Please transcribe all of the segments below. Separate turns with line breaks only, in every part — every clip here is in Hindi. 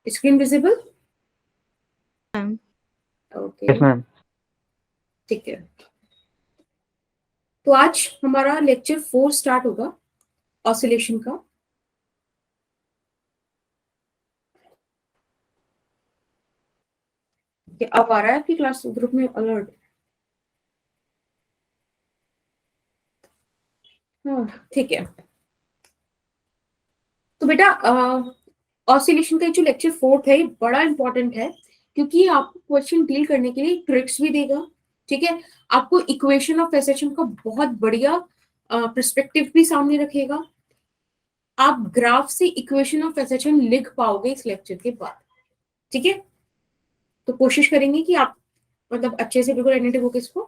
Screen visible?
Ma'am.
Okay,
yes ma'am.
ठीक है। तो आज हमारा लेक्चर 4 स्टार्ट होगा ऑसिलेशन का। अब आ रहा है आपकी क्लास ग्रुप में अलर्ट? हाँ, ठीक है। तो बेटा ऑसिलेशन का जो लेक्चर 4 है बड़ा इंपॉर्टेंट है, क्योंकि आपको क्वेश्चन डील करने के लिए ट्रिक्स भी देगा। ठीक है, आपको इक्वेशन ऑफ एसेशन का बहुत बढ़िया पर्सपेक्टिव भी सामने रखेगा। आप ग्राफ से इक्वेशन ऑफ एसेशन लिख पाओगे इस लेक्चर के बाद। ठीक है, तो कोशिश करेंगे कि आप मतलब अच्छे से बिल्कुल अटेंटिव होकर इसको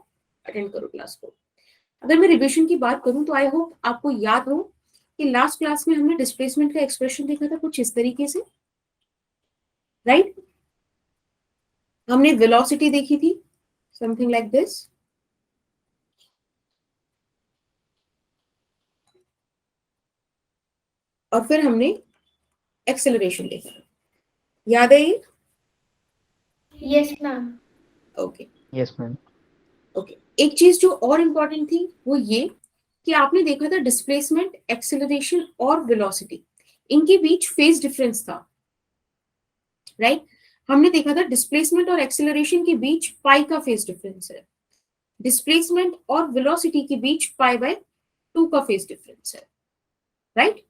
अटेंड करो क्लास को। अगर मैं रिवीजन की बात करूं तो आई होप आपको याद हो कि लास्ट क्लास में हमने डिस्प्लेसमेंट का एक्सप्रेशन देखा था कुछ इस तरीके से, राइट? हमने वेलोसिटी देखी थी समथिंग लाइक दिस, और फिर हमने एक्सेलरेशन देखा। याद है ये?
Yes ma'am.
Okay
yes ma'am.
Okay. एक चीज जो और इम्पोर्टेंट थी वो ये कि आपने देखा था डिस्प्लेसमेंट, एक्सेलरेशन और वेलोसिटी, इनके बीच फेज डिफरेंस था, राइट? हमने देखा था डिस्प्लेसमेंट और एक्सेलरेशन के बीच पाई का फेज डिफरेंस है, डिस्प्लेसमेंट और वेलोसिटी के बीच पाई बाय 2 का फेज डिफरेंस है, राइट?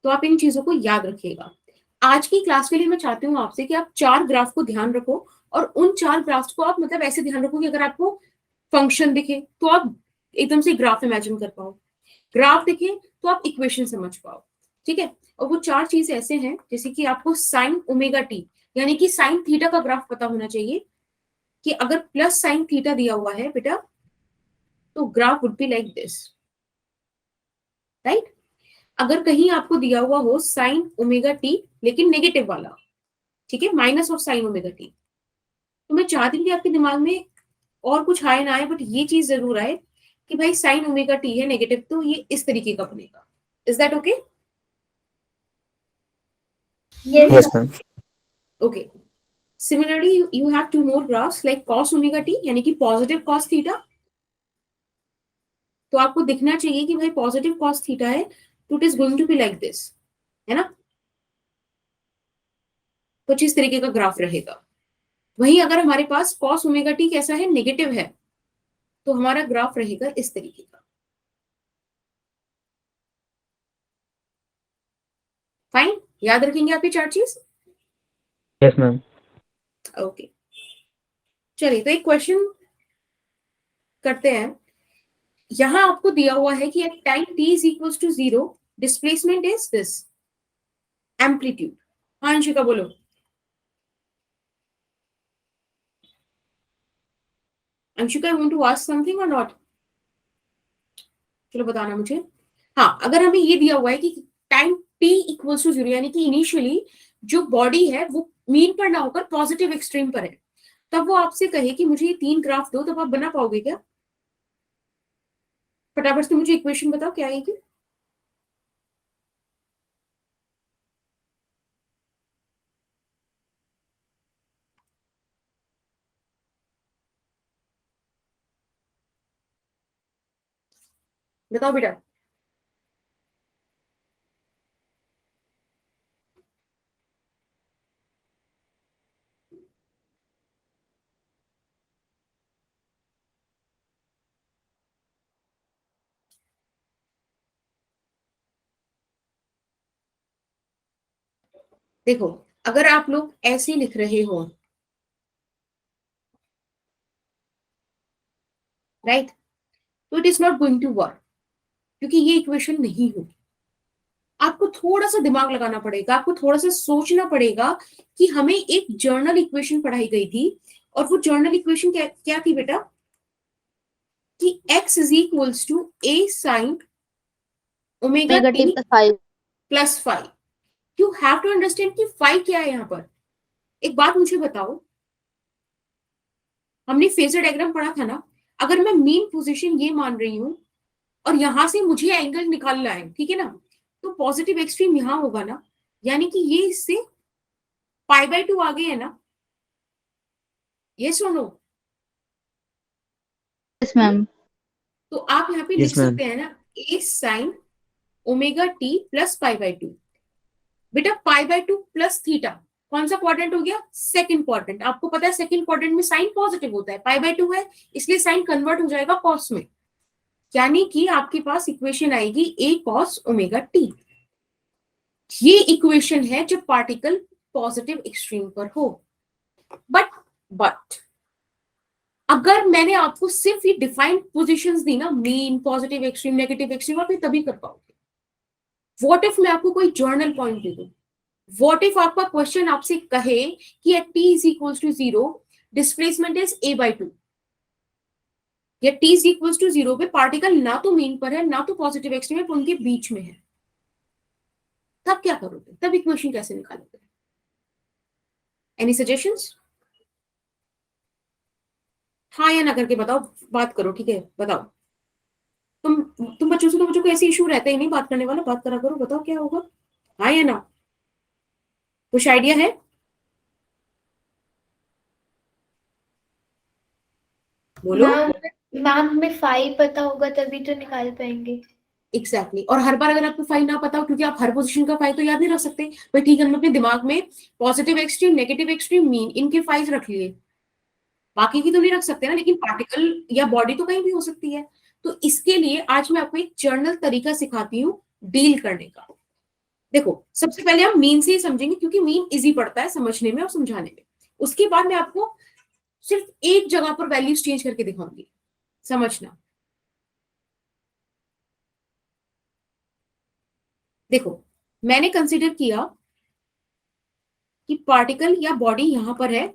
तो आप इन चीजों को याद रखिएगा। आज की क्लास के लिए मैं चाहती हूँ आपसे कि आप 4 ग्राफ को ध्यान रखो, और उन 4 ग्राफ्स को आप मतलब ऐसे ध्यान रखो कि अगर आपको फंक्शन दिखे तो आप एकदम से ग्राफ इमेजिन कर पाओ, ग्राफ दिखे तो आप इक्वेशन समझ पाओ। ठीक है, और वो 4 चीज ऐसे हैं जैसे कि आपको साइन ओमेगा टी यानी कि साइन थीटा का ग्राफ पता होना चाहिए कि अगर प्लस साइन थीटा दिया हुआ है बेटा तो graph would be like this, right? अगर कहीं आपको दिया हुआ हो साइन ओमेगा टी लेकिन नेगेटिव वाला, ठीक है, minus of sine omega t, तो मैं चाहती हूँ कि आपके दिमाग में और कुछ आए ना आए बट ये चीज जरूर आए कि भाई साइन ओमेगा टी है नेगेटिव तो ये इस तरीके का बनेगा। Is that okay?
Yes ma'am.
Okay. Similarly you have 2 more graphs like cos omega t यानी कि पॉजिटिव cos थीटा, तो आपको दिखना चाहिए कि भाई पॉजिटिव cos थीटा है तो it is going to be like this, है ना? कुछ इस तरीके का ग्राफ रहेगा। वहीं अगर हमारे पास cos ओमेगा टी कैसा है, नेगेटिव है, तो हमारा ग्राफ रहेगा इस तरीके का। फाइन, याद रखेंगे आप ये 4 चीज?
Yes ma'am.
ओके, चलिए तो एक क्वेश्चन करते हैं। यहां आपको दिया हुआ है कि at time t is equals to 0 displacement is this amplitude. हाँ अंशिका बोलो। Anshika, you want to ask something और नॉट? चलो बताना मुझे। हाँ, अगर हमें ये दिया हुआ है कि टाइम t इक्वल्स टू 0 यानी कि इनिशियली जो बॉडी है वो मीन पर ना होकर पॉजिटिव एक्सट्रीम पर है, तब वो आपसे कहे कि मुझे ये 3 ग्राफ दो, तब आप बना पाओगे क्या? फटाफट से मुझे इक्वेशन बताओ क्या आएगी। बताओ बेटा। देखो, अगर आप लोग ऐसे लिख रहे हो, राइट, तो it is not going to work, क्योंकि ये इक्वेशन नहीं होगी। आपको थोड़ा सा दिमाग लगाना पड़ेगा, आपको थोड़ा सा सोचना पड़ेगा कि हमें एक जर्नल इक्वेशन पढ़ाई गई थी, और वो जर्नल इक्वेशन क्या थी बेटा? कि x is equals to a sine omega t plus five. You have to understand कि फाइव क्या है यहाँ पर। एक बात मुझे बताओ, हमने फेजर डायग्राम पढ़ा था ना, अगर मैं मीन पोजीशन ये मान रही हूं और यहां से मुझे एंगल निकालना है, ठीक है ना, तो पॉजिटिव एक्सट्रीम यहां होगा ना, यानी कि ये इससे π/2 आ गई है ना? ये सुनो,
Yes, ma'am.
तो आप यहाँ पे
Yes,
लिख
ma'am.
सकते हैं ना a sin omega t plus π/2। बेटा π/2 प्लस थीटा कौन सा क्वाड्रेंट हो गया? Second quadrant. आपको पता है सेकंड क्वाड्रेंट में साइन पॉजिटिव होता है, π/2 है इसलिए साइन कन्वर्ट हो जाएगा कॉस में, यानी कि आपके पास इक्वेशन आएगी a cos ओमेगा t। ये इक्वेशन है जब पार्टिकल पॉजिटिव एक्सट्रीम पर हो। बट अगर मैंने आपको सिर्फ ये डिफाइंड पोजीशंस दी ना, mean, positive extreme, negative extreme, आप ये तभी कर पाओगे। व्हाट इफ मैं आपको कोई जर्नल पॉइंट दे दूं? व्हाट इफ आपका क्वेश्चन आपसे कहे कि at t is equals to 0 displacement is a/2, या t इज इक्वल्स टू 0 पे पार्टिकल ना तो मीन पर है ना तो पॉजिटिव एक्सट्रीम है, उनके बीच में है, तब क्या करोगे? तब इक्वेशन कैसे निकालोगे? Any suggestions? हाँ या ना करके बताओ, बात करो, ठीक है बताओ। तुम बच्चों से, तो बच्चों को ऐसे इशू रहता ही नहीं बात करने वाला, बात करा करो, बताओ क्या होगा, हाँ या ना? कुछ आइडिया है? बोलो।
मैम में 5 पता होगा तभी तो निकाल पाएंगे।
एग्जैक्टली और हर बार अगर आपको 5 ना पता हो, क्योंकि आप हर पोजीशन का 5 तो याद नहीं रख सकते, भाई ठीक है हम अपने दिमाग में positive extreme, negative extreme, mean, इनके 5 रख लिए, बाकी की तो नहीं रख सकते ना, लेकिन पार्टिकल या बॉडी तो कहीं भी हो सकती है। तो इसके लिए आज मैं आपको एक जर्नल तरीका सिखाती हूँ डील करने का। देखो सबसे पहले हम मीन से ही समझेंगे, क्योंकि मीन इजी पड़ता है समझने में और समझाने में। उसके बाद मैं आपको सिर्फ एक जगह पर वैल्यूज चेंज करके दिखाऊंगी, समझना। देखो मैंने कंसिडर किया कि पार्टिकल या बॉडी यहां पर है,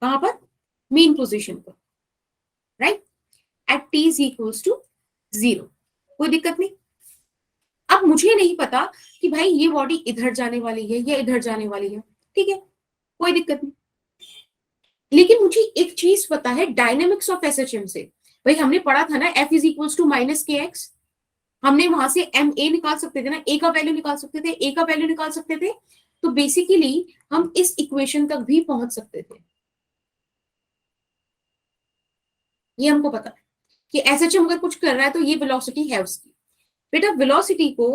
कहां पर? मीन पोजीशन पर, right, at t is equals to 0, कोई दिक्कत नहीं। अब मुझे नहीं पता कि भाई ये बॉडी इधर जाने वाली है या इधर जाने वाली है, ठीक है कोई दिक्कत नहीं, लेकिन मुझे एक चीज पता है डायनेमिक्स ऑफ एसएचएम से। भाई हमने पढ़ा था ना F is equals to minus kx, हमने वहां से ma निकाल सकते थे ना, a का वैल्यू निकाल सकते थे, a का वैल्यू निकाल सकते थे, तो बेसिकली हम इस इक्वेशन तक भी पहुंच सकते थे। ये हमको पता है कि एसएचएम अगर कुछ कर रहा है तो ये वेलोसिटी है उसकी। बेटा वेलोसिटी को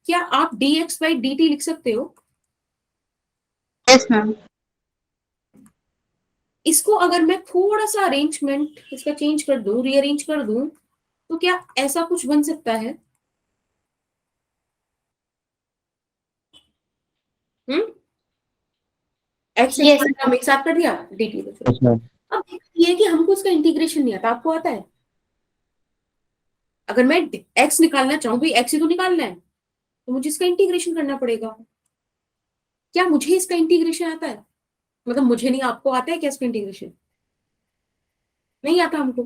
क्या आप dx/dt लिख सकते हो?
Yes ma'am.
इसको अगर मैं थोड़ा सा अरेंजमेंट इसका चेंज कर दूं, रीअरेंज कर दूं, तो क्या ऐसा कुछ बन सकता है? एक्स हम एक साथ कर दिया dt को।
Yes, ma'am.
अब ये कि हमको इसका इंटीग्रेशन नहीं आता, आपको आता है? अगर मैं x निकालना चाहूं, भाई x ही तो निकालना है, तो मुझे इसका इंटीग्रेशन करना पड़ेगा। क्या मुझे इसका इंटीग्रेशन आता है? मतलब मुझे नहीं, आपको आता है क्या इसका इंटीग्रेशन? नहीं आता हमको,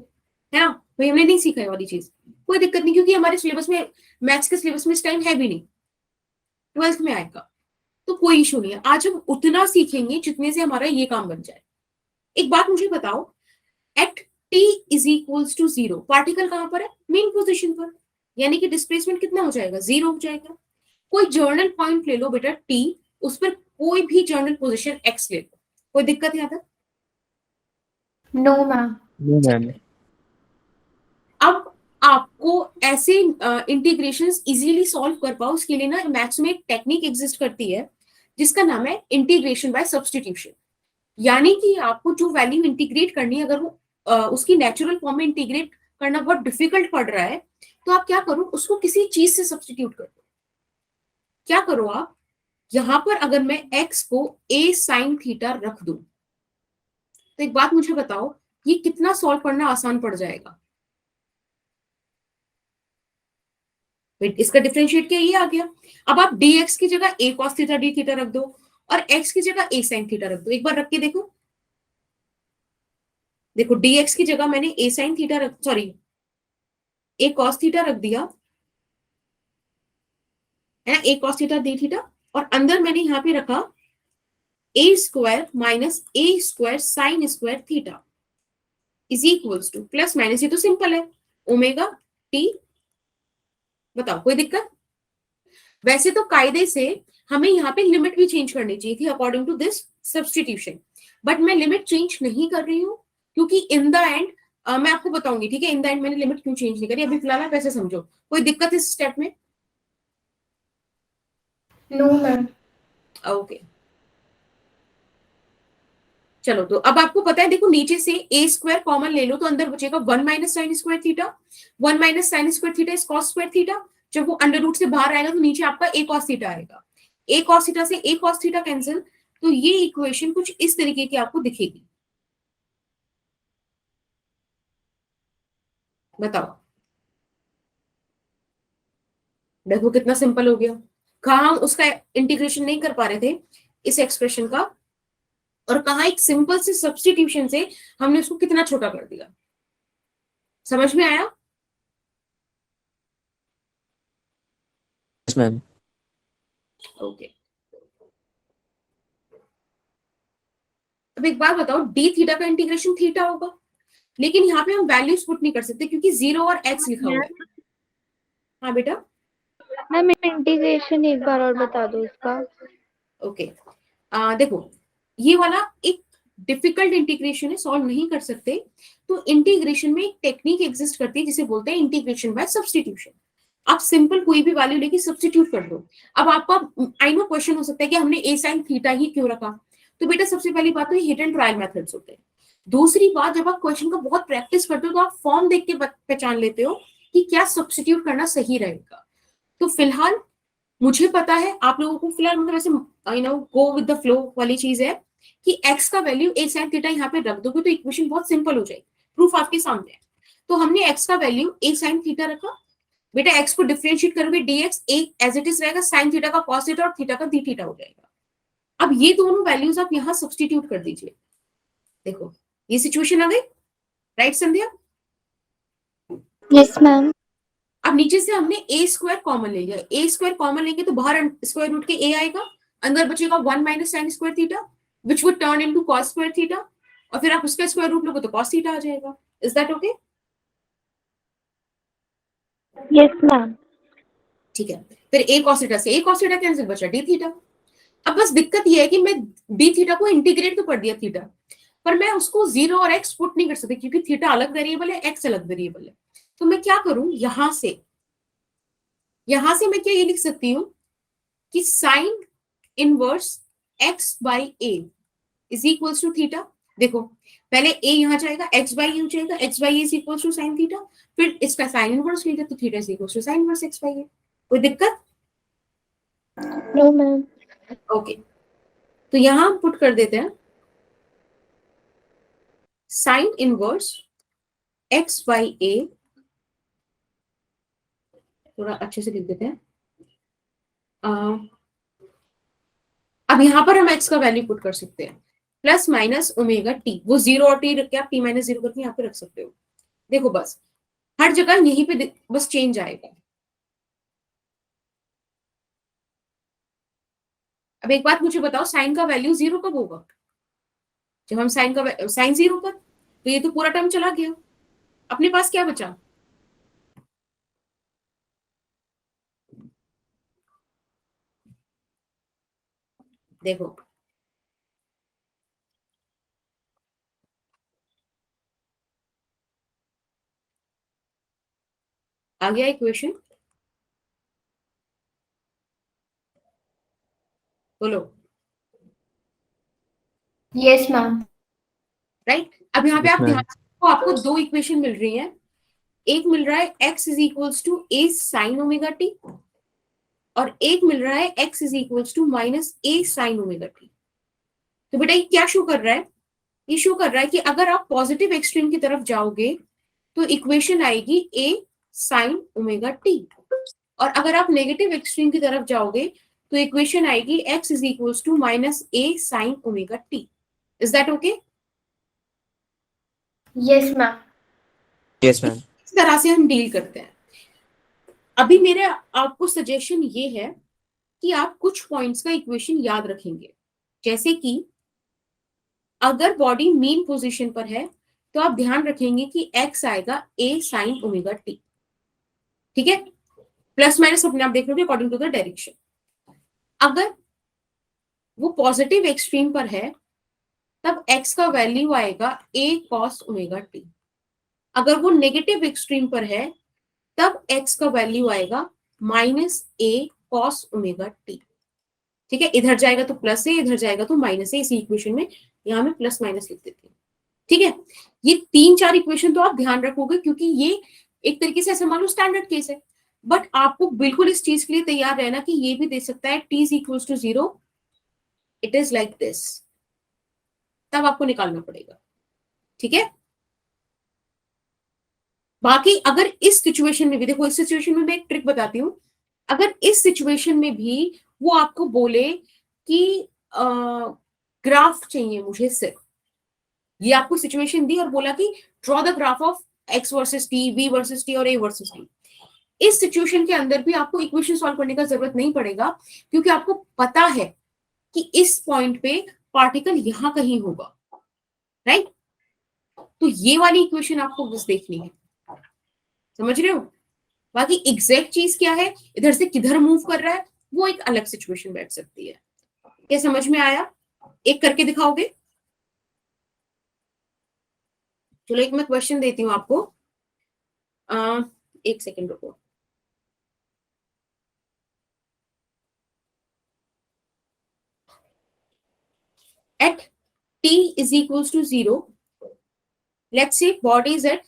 है ना भाई, हमने नहीं सीखा है वाली चीज, कोई दिक्कत नहीं, क्योंकि हमारे सिलेबस में, मैथ्स के सिलेबस में इस टाइम है भी नहीं, 12th में आएगा, तो कोई इशू नहीं है। आज हम उतना सीखेंगे जितने से हमारा ये काम बन जाए। एक बात मुझे बताओ, at t is equals to 0 particle कहां पर है? मेन पोजीशन पर, यानी कि डिस्प्लेसमेंट कितना हो जाएगा? 0 हो जाएगा। कोई जर्नल पॉइंट ले लो बेटा t, उस पर कोई भी जर्नल पोजीशन x ले लो, कोई दिक्कत यहाँ तक?
No ma'am.
No, ma'am.
अब आपको ऐसे इंटीग्रेशंस इजीली सॉल्व कर पाओ, उसके लिए ना मैथ्स में एक टेक्निक एग्जिस्ट करती है जिसका नाम है इंटीग्रेशन बाय सब्स्टिट्यूशन। यानी कि आपको जो वैल्यू इंटीग्रेट करनी है, अगर वो उसकी नेचुरल फॉर्म में इंटीग्रेट करना बहुत डिफिकल्ट पड़ रहा है, तो आप क्या करो, उसको किसी चीज से सब्स्टिट्यूट कर दो। क्या करो आप, यहां पर अगर मैं x को a sin थीटा रख दूं, तो एक बात मुझे बताओ, ये कितना सॉल्व करना आसान पड़ जाएगा? इसका डिफरेंशिएट क्या, ये आ गया। अब आप dx की जगह a cos theta d theta रख दो और x की जगह a sin थीटा रख दो, एक बार रख के देखो। देखो dx की जगह मैंने a sin थीटा रख, सॉरी a cos थीटा रख दिया है, a cos theta d theta, और अंदर मैंने यहां पे रखा a square minus a square sine square theta is equals to, plus minus, ये तो सिंपल है, ओमेगा t। बताओ कोई दिक्कत? वैसे तो कायदे से हमें यहाँ पे लिमिट भी चेंज करनी चाहिए थी according to this substitution, but मैं लिमिट चेंज नहीं कर रही हूँ क्योंकि इन द एंड मैं आपको बताऊंगी, ठीक है, इन द एंड मैंने लिमिट क्यों चेंज नहीं करी, अभी फिलहाल आप ऐसे समझो। कोई दिक्कत इस स्टेप में?
No ma'am.
ओके चलो, तो अब आपको पता है, देखो नीचे से ए स्क्वायर कॉमन ले लो तो अंदर बचेगा 1 minus sign square theta. 1 minus sign square theta is cos square theta. जब वो अंडर रूट से बाहर आएगा तो नीचे आपका ए कॉस थीटा आएगा। ए कॉस थीटा से ए कॉस थीटा कैंसिल, तो ये इक्वेशन कुछ इस तरीके की आपको दिखेगी। बताओ, देखो कितना सिंपल हो गया। कहा हम उसका इंटीग्रेशन नहीं कर पा रहे थे इस एक्सप्रेशन का, और कहा एक सिंपल से सब्स्टिट्यूशन से हमने उसको कितना छोटा कर दिया। समझ में आया?
Yes, ma'am.
ओके अब एक बात बताओ, डी थीटा का इंटीग्रेशन थीटा होगा, लेकिन यहाँ पे हम वैल्यूज पुट नहीं कर सकते क्योंकि 0 और x लिखा हुआ है। हाँ बेटा।
मैम इंटीग्रेशन एक बार और बता दो इसका।
ओके देखो, ये वाला एक डिफिकल्ट इंटीग्रेशन है, सॉल्व नहीं कर सकते। तो इंटीग्रेशन में एक टेक्निक एग्जिस्ट करती है जिसे बोलते हैं इंटीग्रेशन बाय सब्स्टिट्यूशन। आप सिंपल कोई भी वैल्यू लेके सब्स्टिट्यूट कर दो। अब आपका आई नो क्वेश्चन हो सकता है कि हमने ए साइन थीटा ही क्यों रखा, तो बेटा सबसे पहली बात तो ये हिट एंड ट्रायल मेथड्स होते हैं। दूसरी बात, जब आप क्वेश्चन का बहुत प्रैक्टिस करते हो तो आप फॉर्म देख के पहचान लेते हो कि क्या सब्स्टिट्यूट करना सही रहेगा। तो फिलहाल मुझे पता है, आप लोगों को फिलहाल मतलब ऐसे you know go with the flow वाली चीज है कि x का वैल्यू a sin थीटा यहाँ पे रख दोगे तो इक्वेशन बहुत सिंपल हो जाएगी। प्रूफ आपके सामने है। तो हमने x का वैल्यू a sin थीटा रखा, बेटा x को डिफरेंशिएट करोगे dx a as it is रहेगा, sin थीटा का cos थीटा और थीटा का d थीटा हो जाएगा। अब ये दोनों वैल्यूज आप यहाँ सब्स्टिट्यूट कर दीजिए। देखो ये सिचुएशन आ गई, राइट संध्या?
Yes ma'am.
अब नीचे से हमने ए स्क्वायर कॉमन ले लिया, ए स्क्वायर कॉमन लेंगे तो बाहर स्क्वायर रूट के ए आएगा, अंदर बचेगा 1 minus sign square theta which would turn into cos square theta, और फिर आप उसका स्क्वायर रूट लोगे तो कॉस थीटा आ जाएगा। Is that okay?
Yes ma'am.
ठीक है, फिर ए कॉस थीटा से ए कॉस थीटा कैंसिल, बचा डी थीटा। अब बस दिक्कत ये है कि मैं डी थीटा को इंटीग्रेट तो कर दिया थीटा, पर मैं उसको 0 और x पुट नहीं कर सकती क्योंकि थीटा अलग वेरिएबल है, x अलग वेरिएबल है। तो मैं क्या करूं, यहां से मैं क्या ये लिख सकती हूँ कि sine inverse x by a is equals to theta. देखो पहले a यहां जाएगा, x बाई ए हो जाएगा, x by a is equals to sine theta, फिर इसका साइन इनवर्स लेंगे तो theta is equals to sine inverse x by a. कोई दिक्कत?
No ma'am.
ओके तो यहां हम पुट कर देते हैं साइन इनवर्स x बाई ए, थोड़ा अच्छे से लिख देते हैं। अब यहां पर हम x का वैल्यू पुट कर सकते हैं प्लस माइनस ओमेगा टी, वो 0 और टी रख के आप t माइनस 0 करके यहाँ पे रख सकते हो। देखो बस हर जगह यहीं पे बस चेंज आएगा। अब एक बात मुझे बताओ, साइन का वैल्यू 0 कब होगा? जब हम साइन 0 पर, तो ये तो पूरा टर्म चला गया, अपने पास क्या बचा? देखो आ गया इक्वेशन, बोलो।
Yes ma'am.
राइट, अब यहाँ पे
Yes,
आप
ma'am.
ध्यान से, आपको दो इक्वेशन मिल रही है। एक मिल रहा है x is equals to a sine omega t, और एक मिल रहा है x is equals to minus a sine omega t. तो बेटा ये क्या शो कर रहा है? ये शो कर रहा है कि अगर आप पॉजिटिव एक्सट्रीम की तरफ जाओगे तो इक्वेशन आएगी a साइन ओमेगा टी, और अगर आप नेगेटिव एक्सट्रीम की तरफ जाओगे तो इक्वेशन आएगी x is equals to minus a sine omega t. Is that okay?
Yes ma'am.
Yes, ma'am.
इस तरह से हम डील करते हैं। अभी मेरे आपको सजेशन ये है कि आप कुछ पॉइंट्स का इक्वेशन याद रखेंगे, जैसे कि अगर बॉडी मीन पोजीशन पर है तो आप ध्यान रखेंगे कि x आएगा a साइन ओमेगा टी, ठीक है? प्लस माइनस अपने आप देख लोगे अकॉर्डिंग टू द डायरेक्शन। अगर वो पॉजिटिव एक्सट्रीम पर है तब x का वैल्यू आएगा a cos ओमेगा t। अगर वो नेगेटिव एक्सट्रीम पर है तब x का वैल्यू आएगा minus a cos omega t। ठीक है, इधर जाएगा तो प्लस है, इधर जाएगा तो माइनस है। इसी इक्वेशन में यहां मैं प्लस माइनस लिख देती हूँ। ठीक है, ये 3-4 इक्वेशन तो आप ध्यान रखोगे क्योंकि ये एक तरीके से ऐसे मान लो स्टैंडर्ड केस है, बट आपको बिल्कुल इस चीज के लिए तैयार रहना कि ये भी दे सकता है t is equal to 0, it is like this, तब आपको निकालना पड़ेगा। ठीक है, बाकी अगर इस सिचुएशन में भी, देखो इस सिचुएशन में मैं एक ट्रिक बताती हूँ, अगर इस सिचुएशन में भी वो आपको बोले कि ग्राफ चाहिए मुझे सिर्फ, ये आपको सिचुएशन दी और बोला कि draw the graph of x versus t, v versus t और a वर्सेस t, इस सिचुएशन के अंदर भी आपको इक्वेशन सॉल्व करने का जरूरत नहीं पड़ेगा क्योंकि आपको पता है कि इस पॉइंट पे पार्टिकल यहां कहीं होगा, राइट। तो ये वाली इक्वेशन आपको बस देखनी है, समझ रहे हो। बाकी एग्जैक्ट चीज क्या है, इधर से किधर मूव कर रहा है, वो एक अलग सिचुएशन बैठ सकती है। क्या समझ में आया? एक करके दिखाओगे? चलो एक मैं क्वेश्चन देती हूँ आपको, एक सेकेंड रुको। At t is equals to 0, let's say body is at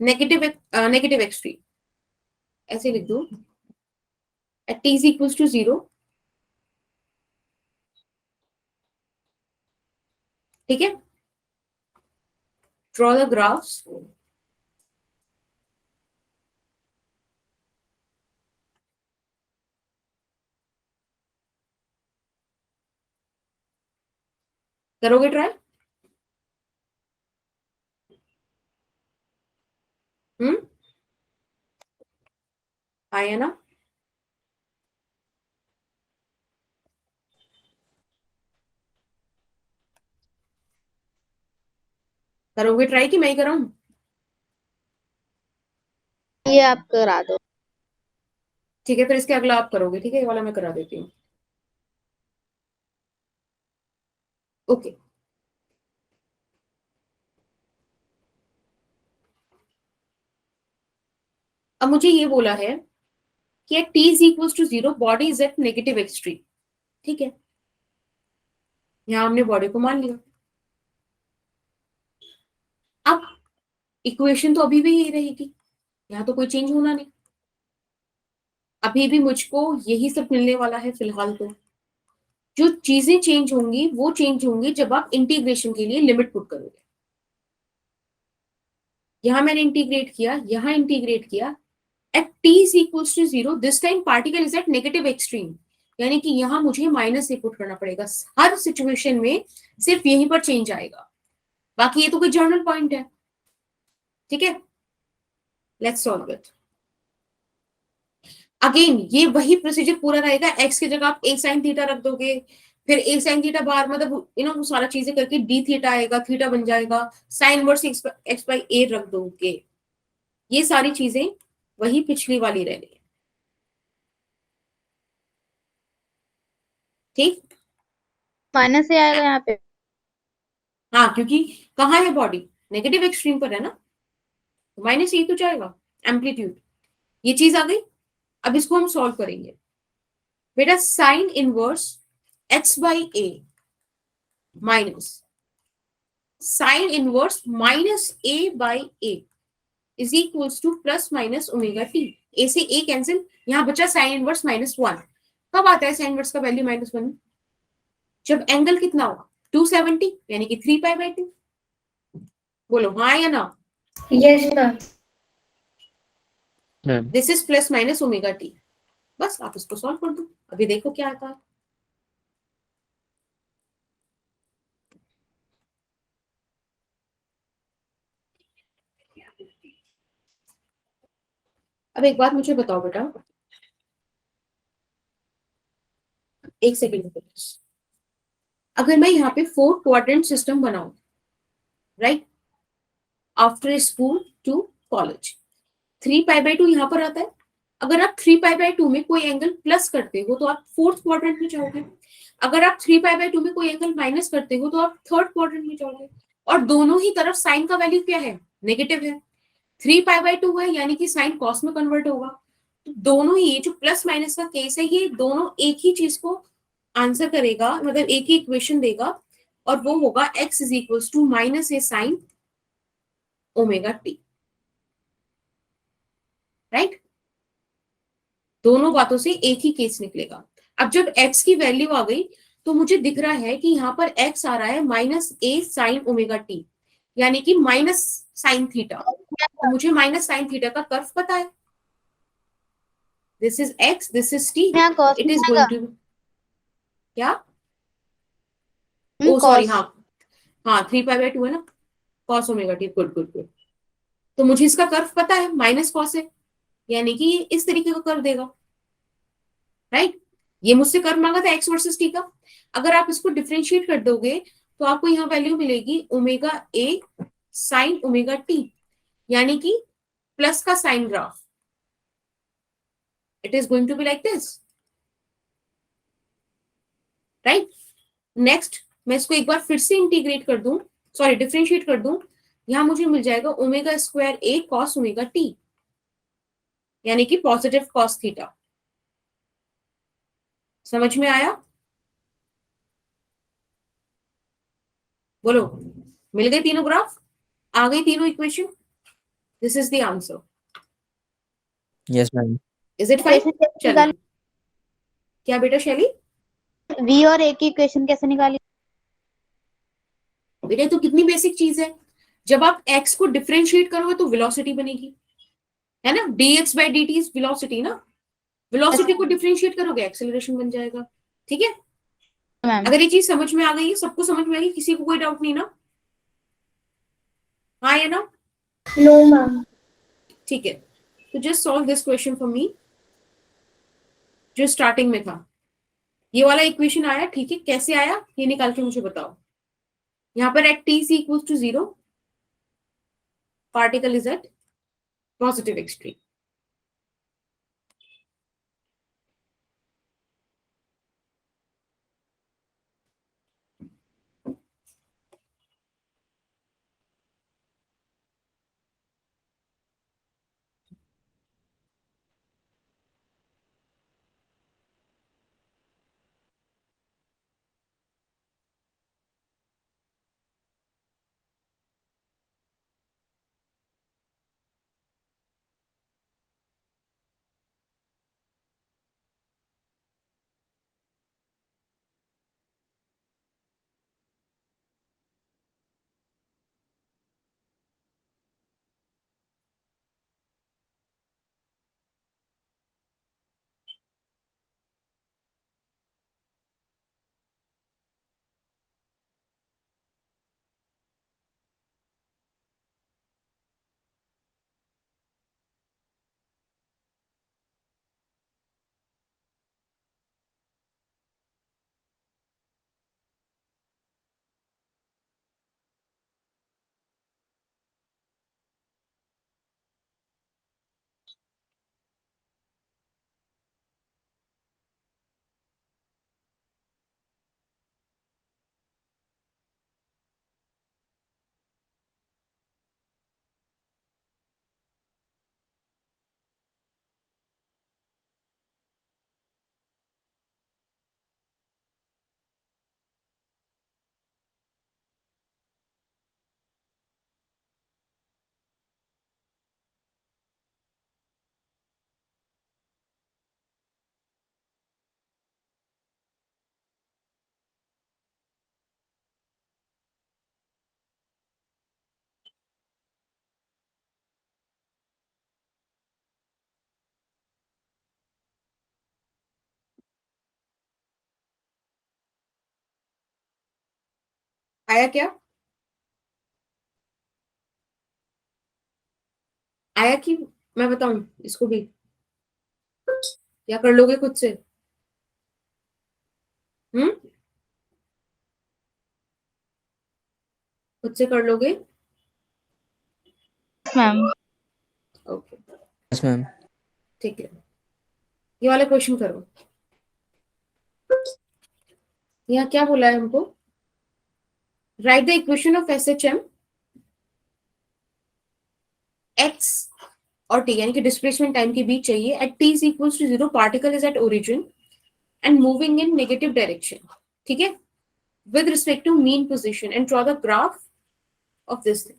negative extreme, ऐसे लिख दो, at t is equals to 0, ठीक है। draw the graphs, करोगे ट्राई? आया ना? करोगे ट्राई कि मैं ही कराऊं?
ये आप करा दो।
ठीक है, फिर इसके अगला आप करोगे, ठीक है, ये वाला मैं करा देती हूँ। ओके, अब मुझे ये बोला है कि t is equals to 0, body is at negative extreme, ठीक है। यहां हमने बॉडी को मान लिया। अब इक्वेशन तो अभी भी यही रहेगी, यहां तो कोई चेंज होना नहीं, अभी भी मुझको यही सब मिलने वाला है फिलहाल। तो जो चीजें चेंज होंगी वो चेंज होंगी जब आप इंटीग्रेशन के लिए लिमिट पुट करोगे। यहां मैंने इंटीग्रेट किया, यहां इंटीग्रेट किया, at t is equals to 0, this time particle is at negative extreme, यानी कि यहां मुझे माइनस पुट करना पड़ेगा। हर सिचुएशन में सिर्फ यहीं पर चेंज आएगा, बाकी ये तो कोई जर्नल पॉइंट है। ठीक है, लेट्स सॉल्व इट। अगेन ये वही प्रोसीजर पूरा रहेगा, एक्स की जगह आप a sin थीटा रख दोगे, फिर a sin थीटा बाहर मतलब वो सारा चीजें करके d थीटा आएगा, थीटा बन जाएगा, sine inverse x by a रख दोगे। ये सारी चीजें वही पिछली वाली रह रही है, ठीक।
माइनस से आएगा यहाँ पे।
हाँ, क्योंकि कहाँ है बॉडी, नेगेटिव एक्सट्रीम पर है ना, तो माइनस ये तो जाएगा एम्पलीट्यूड। ये चीज आ गई। अब इसको हम सॉल्व करेंगे बेटा। Sine inverse x by a minus sine inverse minus a by a is equals to plus minus omega t। a से a कैंसिल, यहां बचा साइन इनवर्स -1। कब आता है साइन इनवर्स का वैल्यू -1? जब एंगल कितना होगा 270, यानी कि 3π/2। बोलो हाँ या ना?
Yes ma'am.
This is plus minus omega t। बस आप इसको सॉल्व कर दो, अभी देखो क्या आता है। अब एक बात मुझे बताओ बेटा, एक सेकेंड, अगर मैं यहाँ पे 4 क्वाड्रेंट सिस्टम बनाऊं, right, after school to college, 3π/2 यहाँ पर आता है, अगर आप 3π/2 में कोई एंगल प्लस करते हो तो आप फोर्थ क्वाड्रेंट में जाओगे, अगर आप 3π/2 में कोई एंगल माइनस करते हो तो आप थर्ड क्वाड्रेंट में जाओगे, और दोनों ही तरफ साइन का वैल्यू क्या है, नेगेटिव है। 3π/2 है यानी कि साइन कॉस में कन्वर्ट होगा। तो दोनों ही, ये जो प्लस माइनस का केस है, ये दोनों एक ही चीज को आंसर करेगा, मतलब एक ही इक्वेशन देगा, और वो होगा x is equals to minus a sine omega t, right. दोनों बातों से एक ही केस निकलेगा। अब जब x की वैल्यू आ गई तो मुझे दिख रहा है कि यहाँ पर x आ रहा है minus a sine omega t, यानी कि माइनस साइन थीटा। तो मुझे माइनस साइन थीटा का कर्व पता है, this is x, this is t,
यहाँ cos
इट इज
में
गोइंग
आएगा।
टू क्या, ओ सॉरी,
cos।
हाँ 3π/2 है ना, cos omega T, good good good. तो मुझे इसका कर्व पता है, माइनस कॉस है, यानी कि ये इस तरीके का कर्व देगा, राइट। ये मुझसे कर्व मांगा था एक्स वर्सेस टी का। अगर आप इसको डिफरेंशिएट कर दोगे तो आपको यहाँ वैल्यू मिलेगी omega a sine omega t, यानी कि प्लस का sine graph, it is going to be like this, right. Next मैं इसको एक बार फिर से इंटीग्रेट कर दूं, सॉरी डिफरेंशिएट कर दूं, यहां मुझे मिल जाएगा ओमेगा स्क्वायर ए कॉस ओमेगा टी, यानी कि पॉजिटिव कॉस थीटा। समझ में आया, बोलो, मिल गए तीनों ग्राफ, आ गई तीनों equation, this is the answer,
Yes, ma'am.
Is it fine.
Equation कैसे
चलिए,
निकाली?
क्या बेटा शैली,
v और a की इक्वेशन कैसे निकाली?
बेटा तो कितनी बेसिक चीज है, जब आप x को डिफरेंशिएट करोगे तो वेलोसिटी बनेगी, है ना, dx/dt इज वेलोसिटी ना, वेलोसिटी को डिफरेंशिएट करोगे एक्सेलरेशन बन जाएगा, ठीक है।
मैम
अगर ये चीज समझ में आ गई है, सबको समझ में आ गई, किसी को कोई डाउट नहीं ना, हाँ या ना,
नो मैम।
ठीक है। तो just solve this question for me, जो स्टार्टिंग में था, ये वाला इक्वेशन आया, ठीक है, कैसे आया ये निकाल के मुझे बताओ। यहाँ पर eight t is equals to 0, particle is at positive extreme, आया क्या, आया कि मैं बताऊं इसको भी, या कर लोगे खुद से, हम्म, खुद से कर लोगे,
मैम
ओके,
Yes, ma'am.
ठीक है। ये वाला क्वेश्चन करो। यहाँ क्या बोला है हमको, right the equation of S H M X और टी, यानी कि डिस्प्लेसमेंट टाइम के बीच चाहिए। At t is equal to 0 particle is at origin and moving in negative direction, ठीक है, with respect to mean position and draw the graph of this thing.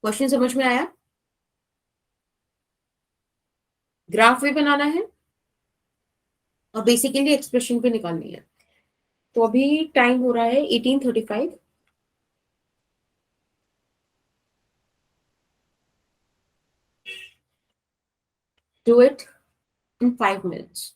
Question समझ में आया? ग्राफ भी बनाना है और बेसिकली एक्सप्रेशन भी निकालनी है। तो अभी टाइम हो रहा है 18:35। Do it in 5 minutes.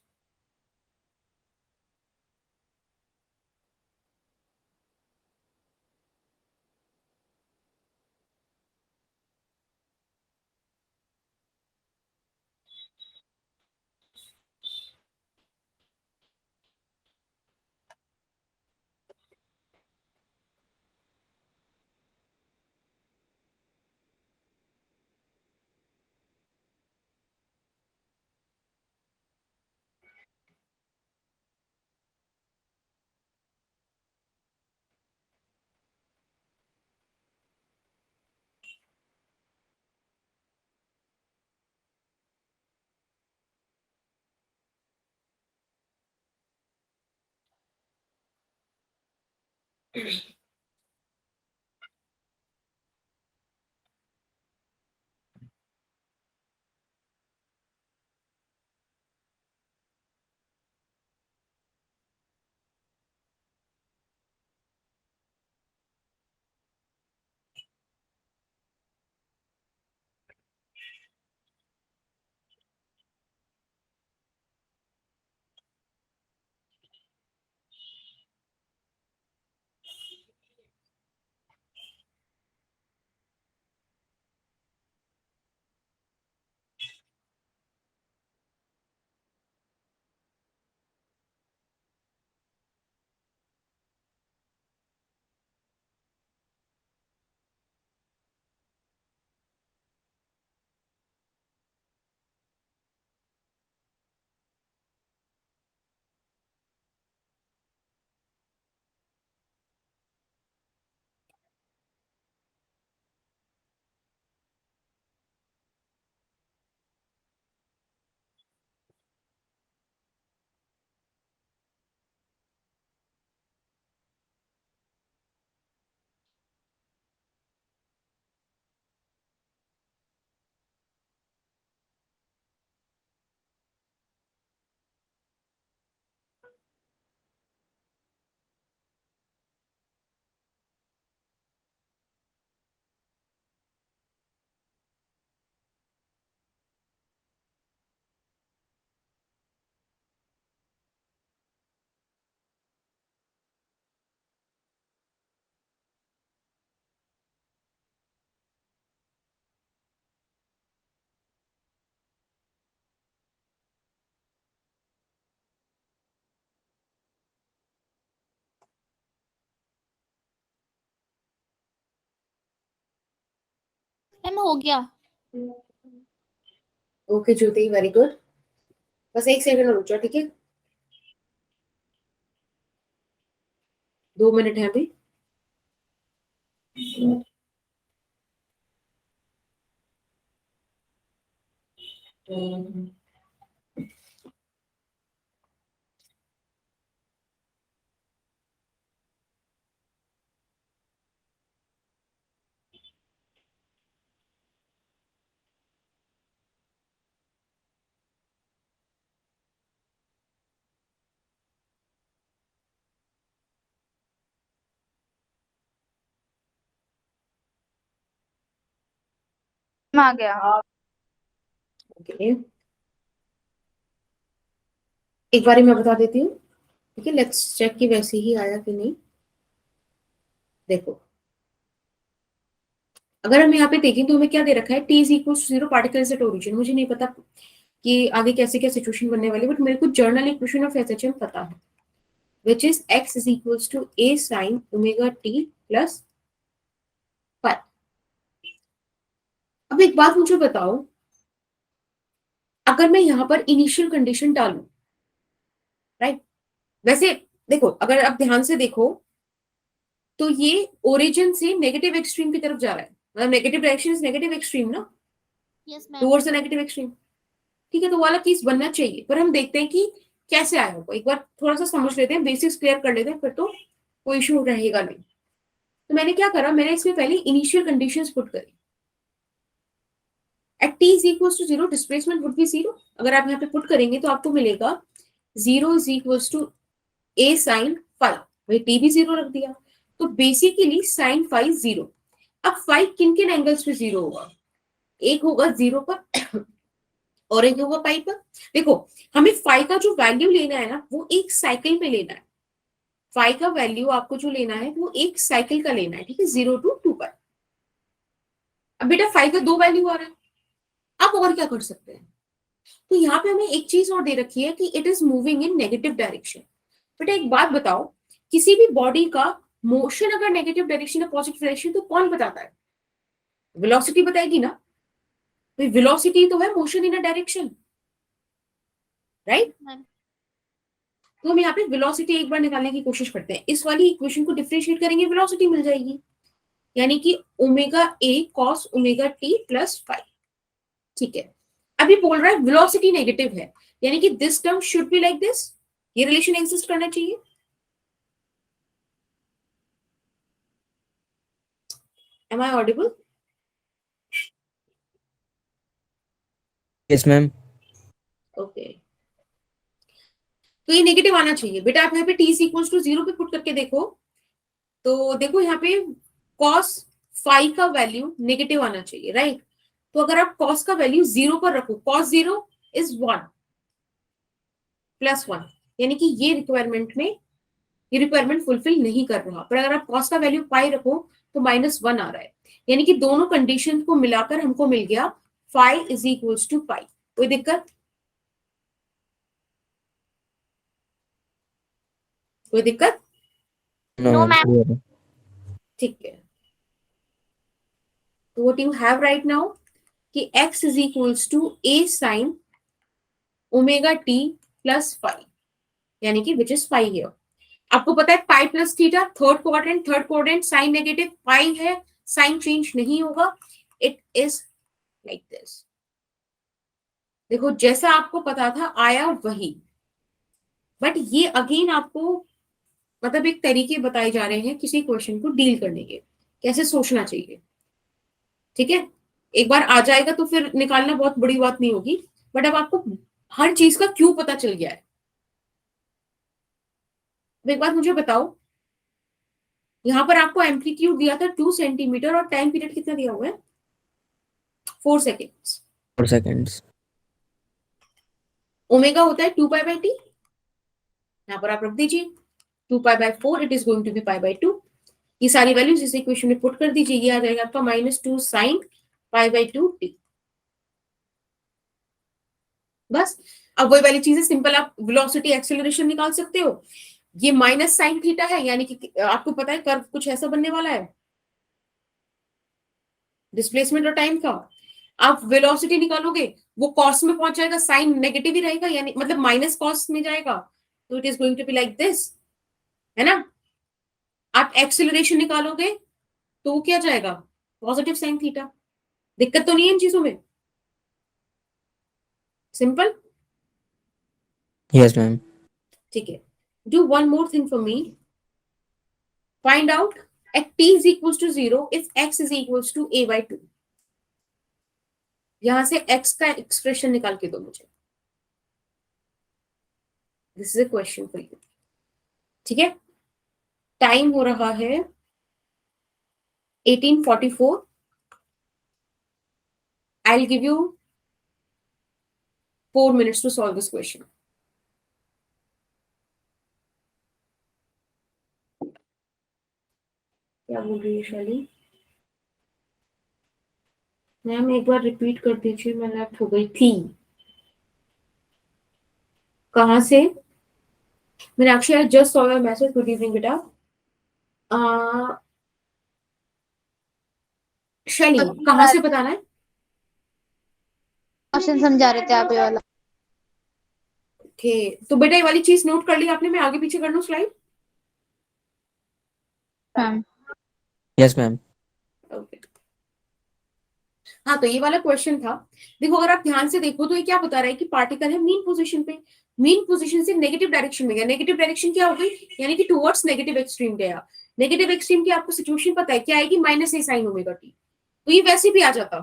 Ma'am हो गया।
ओके ज्योति, वेरी गुड। बस 1 सेकंड रुक जाओ, ठीक है? 2 मिनट है अभी।
आ गया।
ओके, एक बारी मैं बता देती हूँ, ठीक है? लेट्स चेक कि वैसे ही आया कि नहीं। देखो, अगर हम यहाँ पे देखें तो हमें क्या दे रखा है, t is equal to 0 particles at origin. मुझे नहीं पता कि आगे कैसे क्या सिचुएशन बनने वाली, बट मेरे को जर्नल इक्वेशन ऑफ एसएचएम पता है, which is x is equals to a sin omega t plus phi। अब एक बात मुझे बताओ, अगर मैं यहाँ पर इनिशियल कंडीशन डालूं, राइट, वैसे देखो अगर आप ध्यान से देखो तो ये ओरिजिन से नेगेटिव एक्सट्रीम की तरफ जा रहा है, मतलब negative direction is negative extreme ना,
yes ma'am.
Towards the negative extreme. ठीक है, तो वो वाला केस बनना चाहिए, पर हम देखते हैं कि कैसे आया होगा। एक बार थोड़ा सा समझ लेते हैं, बेसिक्स क्लियर कर लेते हैं, फिर तो कोई इशू रहेगा नहीं। तो मैंने क्या करा, मैंने इसमें पहले इनिशियल कंडीशंस पुट करी। At t is equal to 0 displacement would be 0। अगर आप यहाँ पे पुट करेंगे तो आपको मिलेगा 0 is equal to a sin five, वही t भी 0 रख दिया, तो बेसिकली sin फाइव 0। अब फाइव किन किन एंगल्स पे 0 होगा, एक होगा 0 पर और एक होगा पाई पर। देखो हमें फाइव का जो वैल्यू लेना है ना, वो एक साइकिल पे लेना है। फाइव का वैल्यू आपको जो लेना है वो एक साइकिल का लेना है, ठीक है, 0 to 2 पर। अब बेटा फाइव का दो वैल्यू आ रहा है, आप और क्या कर सकते हैं, तो यहाँ पे हमें एक चीज और दे रखी है कि it is moving in negative direction. बेटा एक बात बताओ, किसी भी बॉडी का मोशन अगर नेगेटिव डायरेक्शन या पॉजिटिव डायरेक्शन तो कौन बताता है, वेलोसिटी बताएगी ना। वेलोसिटी तो है motion in a direction, right. तो हम यहाँ पे वेलोसिटी एक बार निकालने की कोशिश करते हैं, इस वाली इक्वेशन को डिफरेंशिएट करेंगे, वेलोसिटी मिल जाएगी, यानी कि omega A cos omega t plus five. ठीक है, अभी बोल रहा है वेलोसिटी नेगेटिव है, यानी कि this term should be like this, ये रिलेशन एग्जिस्ट करना चाहिए। Am I audible?
Yes, ma'am.
Okay, तो ये नेगेटिव आना चाहिए। बेटा आप यहाँ पे t इक्वल्स टू 0 पे पुट करके देखो, तो देखो यहाँ पे cos फाइव का वैल्यू नेगेटिव आना चाहिए, राइट। तो अगर आप cos का वैल्यू 0 पर रखो, cos 0 इज 1 प्लस 1, यानी कि ये रिक्वायरमेंट फुलफिल नहीं कर रहा। पर अगर आप cos का वैल्यू पाई रखो तो -1 आ रहा है, यानी कि दोनों कंडीशन को मिलाकर हमको मिल गया फाइव इज इक्वल्स टू पाई। कोई दिक्कत? कोई दिक्कत?
No,
No,
ma'am.
ma'am.
Clear.
ठीक है, तो what you have right now कि x is equals to a sin omega t plus five, यानी कि विच इज पाई हियर। आपको पता है pi plus theta, third quadrant sine negative, pi है, साइन चेंज नहीं होगा, इट इज लाइक दिस। देखो जैसा आपको पता था आया वही, बट ये अगेन आपको मतलब एक तरीके बताए जा रहे हैं किसी क्वेश्चन को डील करने के, कैसे सोचना चाहिए। ठीक है, एक बार आ जाएगा तो फिर निकालना बहुत बड़ी बात नहीं होगी, बट अब आपको हर चीज का क्यों पता चल गया है। अब एक बात मुझे बताओ, यहां पर आपको एम्पलीट्यूड दिया था 2 सेंटीमीटर और टाइम पीरियड कितना दिया हुआ है, 4 सेकेंड्स।
4 seconds.
ओमेगा होता है 2 पाई बाई टी, यहां पर आप रख दीजिए 2 pi by 4, it is going to be pi by 2। ये सारी वैल्यूज इस इक्वेशन में पुट कर दीजिए, ये आ जाएगा आपका -2 साइन पाई बाई 2 टी। बस अब वही वाली चीजें सिंपल, आप वेलोसिटी एक्सेलरेशन निकाल सकते हो। ये माइनस साइन थीटा है, यानी कि आपको पता है कर्व कुछ ऐसा बनने वाला है डिस्प्लेसमेंट और टाइम का। आप वेलोसिटी निकालोगे वो कॉस में पहुंच जाएगा, साइन नेगेटिव ही रहेगा, यानी मतलब माइनस कॉस में जाएगा, तो it is going to be like this, है ना। आप एक्सेलरेशन निकालोगे तो वो क्या जाएगा, पॉजिटिव साइन थीटा। दिक्कत तो नहीं है इन चीजों में, सिंपल।
Yes, ma'am.
ठीक है, do one more thing for me, find out at t is equals to 0 if x is equals to a by 2। यहां से x का एक्सप्रेशन निकाल के दो मुझे, this is a question for you. ठीक है, टाइम हो रहा है 1844, I will give you 4 minutes to solve this question। क्या बोल रही है शैली? मैम एक बार रिपीट कर दीजिए, मैं लेफ्ट हो गई थी। कहां से? मैंने Akshay just saw your message, good evening बेटा। शैली कहां से बताना है?
क्वेश्चन समझा रहे थे आप ये वाला।
ओके, तो बेटा ये वाली चीज नोट कर ली आपने, मैं आगे पीछे कर लूं slide?
Ma'am
Yes, ma'am.
Okay, हाँ तो ये वाला क्वेश्चन था। देखो अगर आप ध्यान से देखो तो ये क्या बता रहा है कि पार्टिकल है मीन पोजीशन पे, मीन पोजीशन से नेगेटिव डायरेक्शन में गया। नेगेटिव डायरेक्शन क्या हो गई, यानी कि टुवर्ड्स नेगेटिव एक्सट्रीम गया। नेगेटिव एक्सट्रीम की आपको सिचुएशन पता है क्या आएगी, minus a sine omega t. तो ये वैसे भी आ जाता।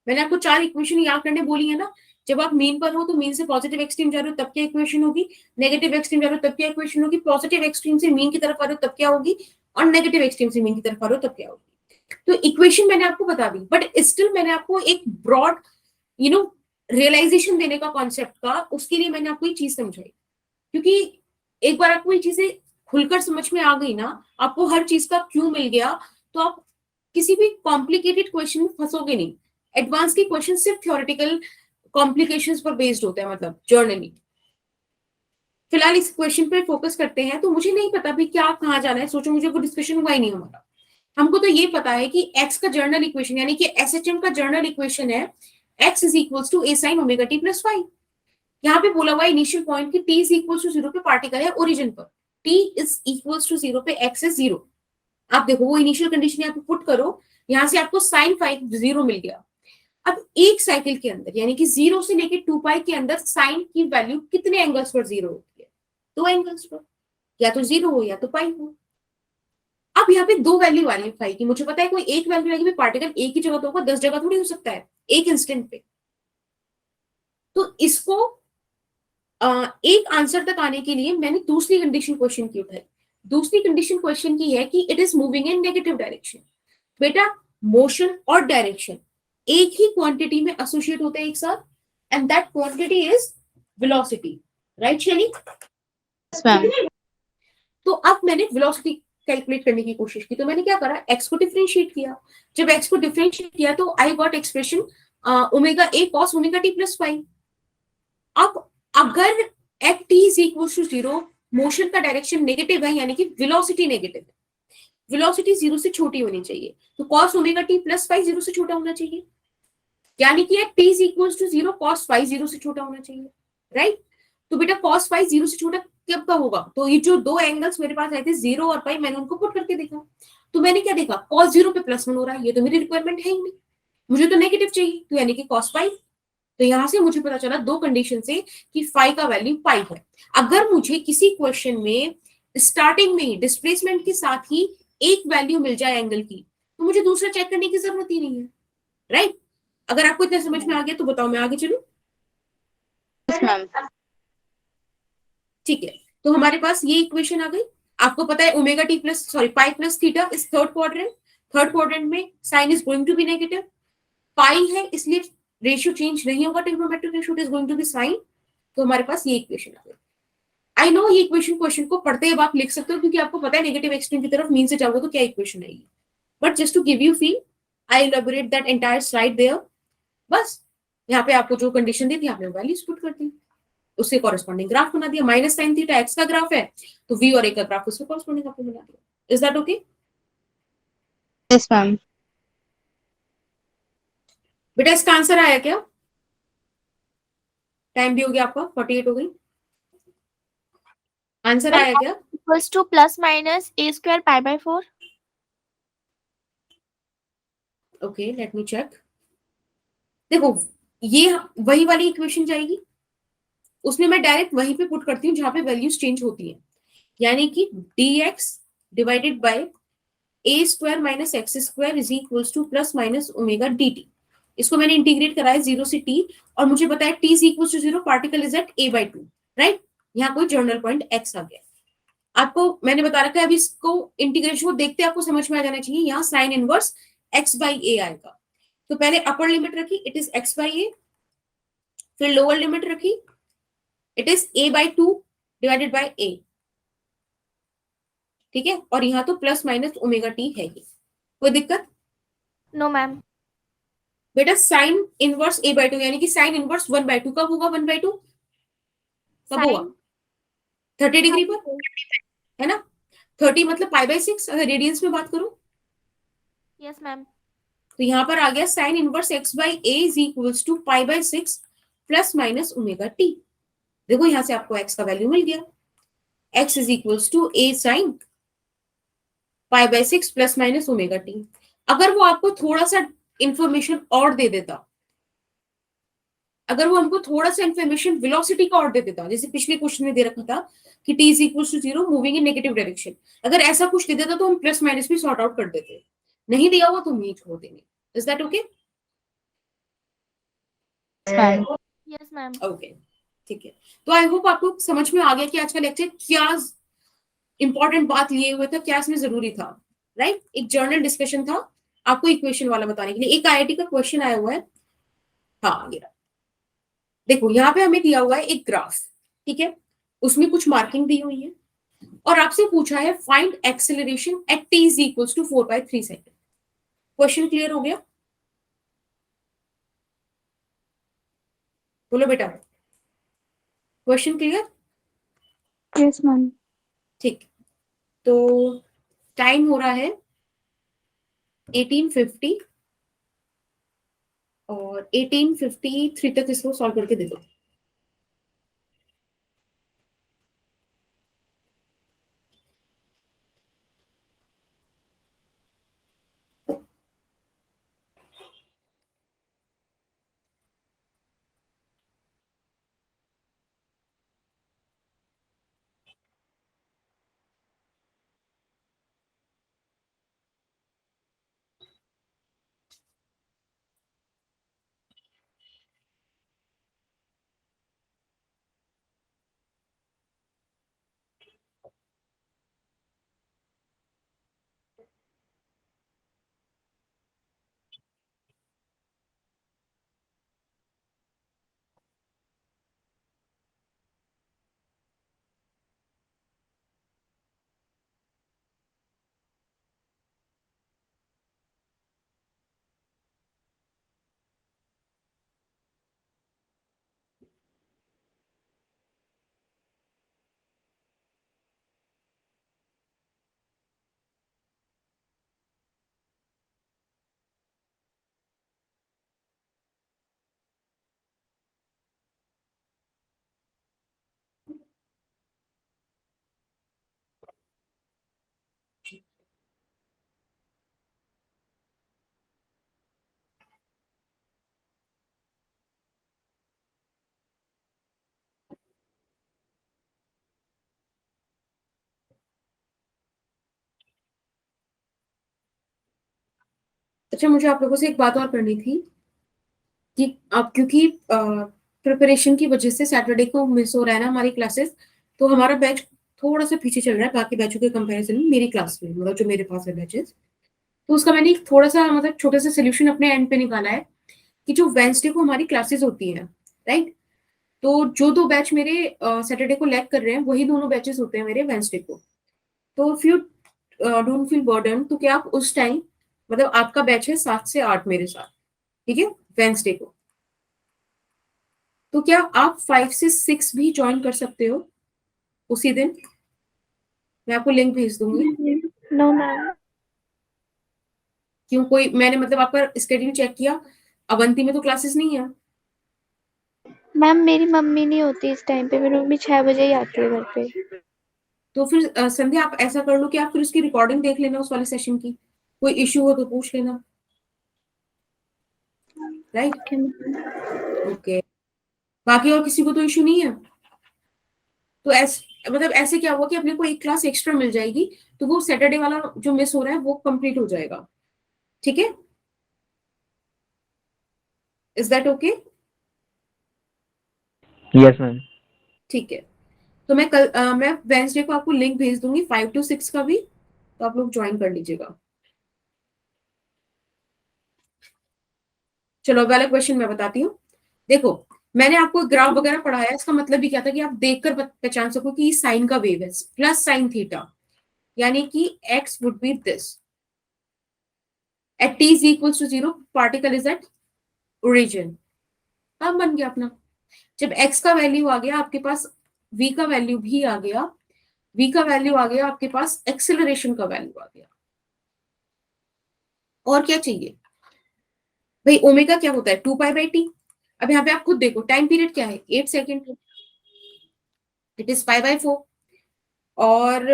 मैंने आपको 4 इक्वेशन याद करने बोली है ना। जब आप मीन पर हो तो मीन से पॉजिटिव एक्सट्रीम जा रहे हो तब क्या इक्वेशन होगी, नेगेटिव एक्सट्रीम जा रहे हो तब क्या इक्वेशन होगी, पॉजिटिव एक्सट्रीम से मीन की तरफ आ रहे हो तब क्या होगी, और नेगेटिव एक्सट्रीम से मीन की तरफ आ रहे हो तब क्या होगी। तो इक्वेशन मैंने आपको बता दी, बट स्टिल मैंने आपको एक ब्रॉड रियलाइजेशन देने का कॉन्सेप्ट का, उसके लिए मैंने आपको ये चीज समझाई। क्योंकि एक बार आपको ये चीजें खुलकर समझ में आ गई ना, आपको हर चीज का क्यों मिल गया, तो आप किसी भी कॉम्प्लिकेटेड क्वेश्चन में फंसोगे नहीं। एडवांस के क्वेश्चन सिर्फ थ्योरेटिकल कॉम्प्लिकेशंस पर बेस्ड होते हैं, मतलब जर्नली। फिलहाल इस क्वेश्चन पे फोकस करते हैं। तो मुझे नहीं पता भी क्या कहाँ जाना है, सोचो मुझे कोई डिस्कशन हुआ ही नहीं हमारा। हमको तो ये पता है कि x का जर्नल इक्वेशन यानी कि SHM का जर्नल इक्वेशन है x is equals to a sin omega t plus y। यहाँ पे बोला हुआ इनिशियल पॉइंट की t इज इक्वल्स टू 0 पे पार्टिकल है ओरिजिन पर, t इज इक्वल्स टू 0 पे x इज 0। आप देखो वो इनिशियल कंडीशन यहाँ पे पुट करो, यहाँ से आपको sin फाई 0 मिल गया। अब एक साइकिल के अंदर यानी कि 0 से लेके 2 पाई के अंदर साइन की वैल्यू कितने एंगल्स पर 0 होती है, 2 एंगल्स पर, या तो 0 हो या तो पाई हो। अब यहाँ पे 2 वैल्यू आ रही है फाई की, मुझे पता है कोई एक वैल्यू आएगी, पार्टिकल एक ही जगह तो होगा, 10 जगह थोड़ी हो सकता है एक इंस्टेंट पे। तो इसको एक आंसर तक आने के लिए मैंने दूसरी कंडीशन क्वेश्चन की उठाई। दूसरी कंडीशन क्वेश्चन की है कि it is moving in negative direction. बेटा मोशन और डायरेक्शन एक ही क्वांटिटी में एसोसिएट होते हैं एक साथ, and that quantity is velocity, right Shaily?
Yes ma'am.
तो अब मैंने वेलोसिटी कैलकुलेट करने की कोशिश की, तो मैंने क्या करा, x को डिफरेंशिएट किया। जब x को डिफरेंशिएट किया तो I got expression omega a cos omega t plus phi. अब अगर at t is equal to 0, motion का डायरेक्शन नेगेटिव है यानी कि वेलोसिटी नेगेटिव है, वेलोसिटी 0 से छोटी होनी चाहिए, तो cos omega t plus phi 0 से छोटा होना चाहिए, यानी कि at t is equal to 0 cos phi 0 से छोटा होना चाहिए, राइट? तो बेटा cos फाई 0 से छोटा कब का होगा, तो ये जो 2 एंगल्स मेरे पास आए थे 0 और पाई, मैंने उनको पुट करके देखा। तो मैंने क्या देखा, cos 0 पे +1 हो रहा है, ये तो मेरी रिक्वायरमेंट है ही नहीं, मुझे तो नेगेटिव चाहिए, तो यानी कि cos फाई। तो यहां से मुझे पता चला 2 कंडीशन से कि फाई का वैल्यू पाई है। अगर मुझे किसी क्वेश्चन में स्टार्टिंग में डिस्प्लेसमेंट के साथ ही एक वैल्यू मिल जाए एंगल की, तो मुझे दूसरा चेक करने की जरूरत ही नहीं है, राइट? अगर आपको इतना समझ में आ गया तो बताओ मैं आगे चलूं?
Yes ma'am.
ठीक है, तो हमारे पास ये इक्वेशन आ गई। आपको पता है omega t plus pi plus theta is third quadrant. Third quadrant में sine is going to be negative, pi है इसलिए रेशियो चेंज नहीं होगा, trigonometric ratio is going to be sine. तो हमारे पास ये इक्वेशन आ गई। आई नो ये इक्वेशन क्वेश्चन को पढ़ते ही आप लिख सकते हो, क्योंकि आपको पता है नेगेटिव एक्सट्रीम की तरफ मीन से जाओगे तो क्या इक्वेशन आएगी, but just to give you feel I elaborate that entire slide there. बस यहाँ पे आपको जो कंडीशन दी थी आपने वैल्यूज पुट कर दी, उससे कॉरेस्पॉन्डिंग ग्राफ बना दिया। माइनस साइन थीटा एक्स का ग्राफ है तो v और a का ग्राफ उससे कॉरेस्पॉन्डिंग आपने बना दिया। Is that okay?
Yes ma'am.
बेटा इसका आंसर आया क्या? टाइम भी हो गया आपका, 48 हो गई। आंसर आया क्या?
Equals to plus minus a square pi by 4।
Okay let me check. देखो ये वही वाली इक्वेशन जाएगी, उसमें मैं डायरेक्ट वहीं पे पुट करती हूँ जहां पे वैल्यूज चेंज होती है, यानी कि dx divided by a square minus x square is equals to plus minus omega dt। इसको मैंने इंटीग्रेट कराया 0 से t, और मुझे पता है t is equals to 0, particle is at a by 2, राइट? यहाँ कोई जर्नल पॉइंट x आ गया। आपको मैंने बता रखा है, अभी इसको इंटीग्रेशन को देखते आपको समझ में आ जाना चाहिए। यहाँ sign inverse x by a आएगा, तो पहले अपर लिमिट रखी it is x by a, फिर लोअर लिमिट रखी it is a by 2 divided by a, ठीक है? और यहाँ तो प्लस माइनस ओमेगा टी है ये, कोई दिक्कत?
No ma'am.
बेटा साइन इनवर्स a by 2 यानी कि साइन इनवर्स 1 by 2 कब होगा? 1 by 2 कब होगा? 30 डिग्री पर, है ना? 30 मतलब पाई बाय 6 अगर रेडियंस में बात करूं,
यस मैम।
तो यहाँ पर आ गया sine inverse x by a is equals to pi by 6 plus minus omega t. देखो यहां से आपको x का वैल्यू मिल गया, x is equals to a sine pi by 6 plus minus omega t. अगर वो आपको थोड़ा सा इंफॉर्मेशन और दे देता, अगर वो हमको थोड़ा सा इंफॉर्मेशन वेलोसिटी का और दे देता, जैसे पिछले क्वेश्चन में दे रखा था कि t is equals to 0 moving in negative direction, अगर ऐसा कुछ दे देता तो हम प्लस माइनस भी सॉर्ट आउट कर देते। नहीं दिया हुआ तो हम यही छोड़ देंगे। Is that okay?
Ma'am. Yes, ma'am.
Okay, ठीक है। तो आई होप आपको समझ में आ गया कि आज का लेक्चर क्या इंपॉर्टेंट बात लिए हुए था, क्या इसमें जरूरी था, राइट? एक जर्नल डिस्कशन था आपको इक्वेशन वाला बताने के लिए। एक आईआईटी का क्वेश्चन आया हुआ है, हाँ ये रहा। देखो यहाँ पे हमें दिया हुआ है एक ग्राफ, ठीक है, उसमें कुछ मार्किंग दी हुई है और आपसे पूछा है find acceleration at t is equals to 4/3 second. Question clear हो गया? बोलो बेटा, क्वेश्चन क्लियर?
Yes ma'am.
ठीक, तो टाइम हो रहा है 1850 और 1853 तक इसको सॉल्व करके दे दो। अच्छा, मुझे आप लोगों से एक बात और करनी थी कि आप, क्योंकि प्रिपरेशन की वजह से सैटरडे को मिस हो रहा है ना हमारी क्लासेस, तो हमारा बैच थोड़ा सा पीछे चल रहा है बाकी बैचों के कंपैरिजन में। मेरी क्लास में मतलब जो मेरे पास है बैचेस, तो उसका मैंने एक थोड़ा सा मतलब छोटे से सोल्यूशन अपने एंड पे निकाला है कि जो वेंसडे को हमारी क्लासेस होती हैं, राइट, तो जो दो बैच मेरे सैटरडे को लैग कर रहे हैं वही दोनों बैचेस होते हैं मेरे वेंसडे को। तो if you don't feel burden, तो क्या आप उस टाइम, मतलब आपका बैच है 7 से 8 मेरे साथ, ठीक है, वेंसडे को, तो क्या आप 5 से 6 भी ज्वाइन कर सकते हो उसी दिन? मैं आपको लिंक भेज दूंगी।
No ma'am.
क्यों, कोई मैंने मतलब आपका स्केड्यूल चेक किया, अवंती में तो क्लासेस नहीं है।
मैम मेरी मम्मी नहीं होती इस टाइम पे, मेरी मम्मी 6 बजे ही आती है घर पे।
तो फिर संध्या आप ऐसा कर लो कि आप फिर उसकी रिकॉर्डिंग देख लेना उस वाले सेशन की, कोई इश्यू हो तो पूछ लेना, राइट? ओके, बाकी और किसी को तो इश्यू नहीं है? तो ऐसे मतलब ऐसे क्या हुआ कि अपने को एक क्लास एक्स्ट्रा मिल जाएगी, तो वो सैटरडे वाला जो मिस हो रहा है वो कंप्लीट हो जाएगा, ठीक है? Is that okay?
Yes, ma'am.
ठीक है, तो मैं कल मैं वेंसडे को आपको लिंक भेज दूंगी 5 to 6 का भी, तो आप लोग ज्वाइन कर लीजिएगा। चलो वाला क्वेश्चन मैं बताती हूँ। देखो, मैंने आपको ग्राफ वगैरह पढ़ाया, इसका मतलब भी क्या था कि आप देखकर पहचान सको कि साइन का वेव है, प्लस साइन थीटा, यानी कि x would be this at t is equal to 0, particle is at origin. अब बन गया अपना, जब x का वैल्यू आ गया आपके पास, v का वैल्यू भी आ गया, v का वैल्यू आ गया आपके पास, एक्सेलरेशन का वैल्यू आ गया, और क्या चाहिए भाई? ओमेगा क्या होता है? 2 पाई बाई टी। अब यहाँ पे आप खुद देखो टाइम पीरियड क्या है 8 सेकेंड, इट इज 5/4 और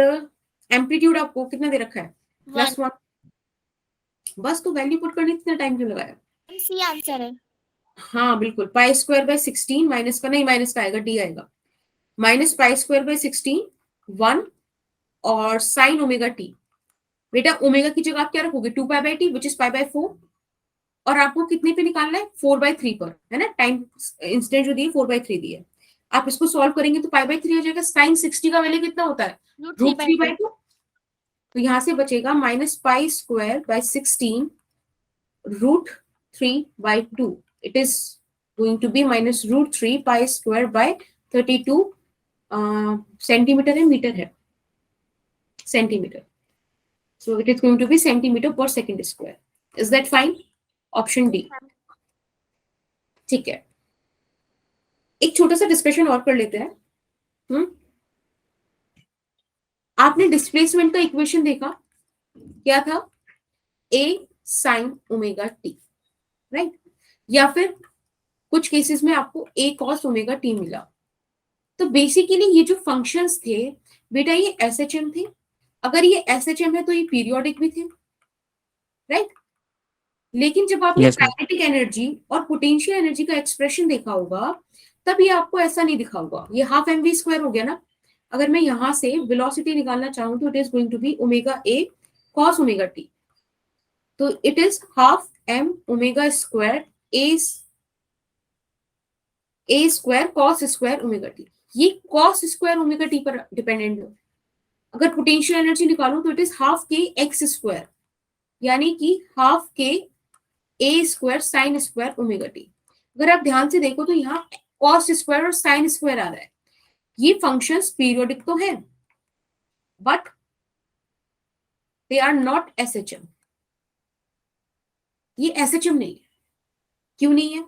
एम्पलीट्यूड आपको कितना दे रखा है
वन।
+1। बस तो वैल्यू पुट करने इतना टाइम क्यों लगाया?
सी आंसर है।
हाँ बिल्कुल, π²/16 माइनस का नहीं, माइनस का आएगा, डी आएगा, -π²/16 1 और साइन ओमेगा टी। बेटा ओमेगा की जगह आप क्या रखोगे 2π/t विच इज π/4 और आपको कितने पे निकालना है 4/3 पर, है ना, टाइम इंस्टेंट जो दिए 4/3 दिए। आप इसको सॉल्व करेंगे तो π/3 आ जाएगा। साइन 60 का वैल्यू कितना होता है √3/2। तो यहां से बचेगा -π²/16 √3/2। It is going to be -√3π²/32 centimetre है, मीटर है, centimetre. So it is going to be cm/s². Is that fine? Option D. ठीक है, एक छोटा सा डिस्कशन और कर लेते हैं। आपने डिस्प्लेसमेंट का इक्वेशन देखा, क्या था A sin omega t, right, या फिर कुछ केसेस में आपको A cos ओमेगा टी मिला। तो बेसिकली ये जो फंक्शंस थे बेटा ये SHM थे। अगर ये SHM है तो ये पीरियोडिक भी थे, राइट। लेकिन जब आपने
Yes, ma'am.
काइनेटिक एनर्जी और पोटेंशियल एनर्जी का एक्सप्रेशन देखा होगा तब ये आपको ऐसा नहीं दिखा होगा, ये हाफ mv² हो गया ना। अगर मैं यहां से वेलोसिटी निकालना चाहूं तो it is going to be omega A cos omega t. तो इट इज हाफ m ओमेगा² A² cos² ओमेगा टी। ये cos² ओमेगा टी पर डिपेंडेंट है। अगर पोटेंशियल एनर्जी निकालूं तो it is half k x², यानी कि half k A² sin² omega t. अगर आप ध्यान से देखो तो यहाँ cos² और sin² आ रहा है। ये फंक्शंस पीरियोडिक तो है but they are not SHM। ये SHM नहीं है। क्यों नहीं है?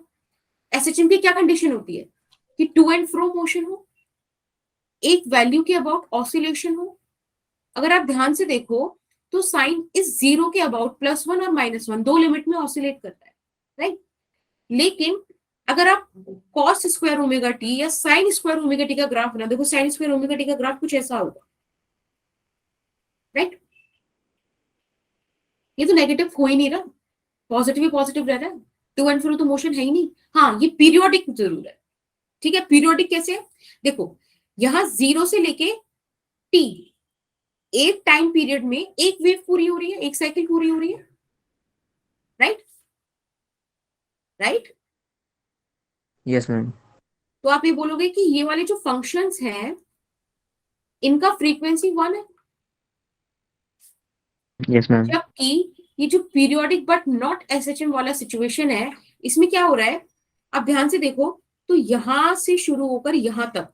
SHM की क्या कंडीशन होती है कि टू एंड फ्रो मोशन हो, एक वैल्यू के अबाउट ऑसिलेशन हो। अगर आप ध्यान से देखो तो साइन इज 0 के अबाउट +1 और -1 दो लिमिट में ऑसिलेट करता है, राइट। लेकिन अगर आप cos² ओमेगा टी या sin² ओमेगा टी का ग्राफ बना देखो, sin² ओमेगा टी का ग्राफ कुछ ऐसा होगा, राइट। ये तो नेगेटिव हो ही नहीं रहा, पॉजिटिव ही पॉजिटिव रह रहा है, टू एंड फ्रो तो मोशन है ही नहीं। हाँ ये पीरियोडिक जरूर है, ठीक है। पीरियोडिक कैसे है देखो, यहां 0 से लेके t एक टाइम पीरियड में एक वेव पूरी हो रही है, एक साइकिल पूरी हो रही है, राइट राइट।
Yes, ma'am.
तो आप ये बोलोगे कि ये वाले जो फंक्शंस हैं इनका फ्रीक्वेंसी 1 है,
Yes, ma'am.
जबकि ये जो पीरियोडिक बट नॉट SHM वाला सिचुएशन है इसमें क्या हो रहा है, आप ध्यान से देखो तो यहां से शुरू होकर यहां तक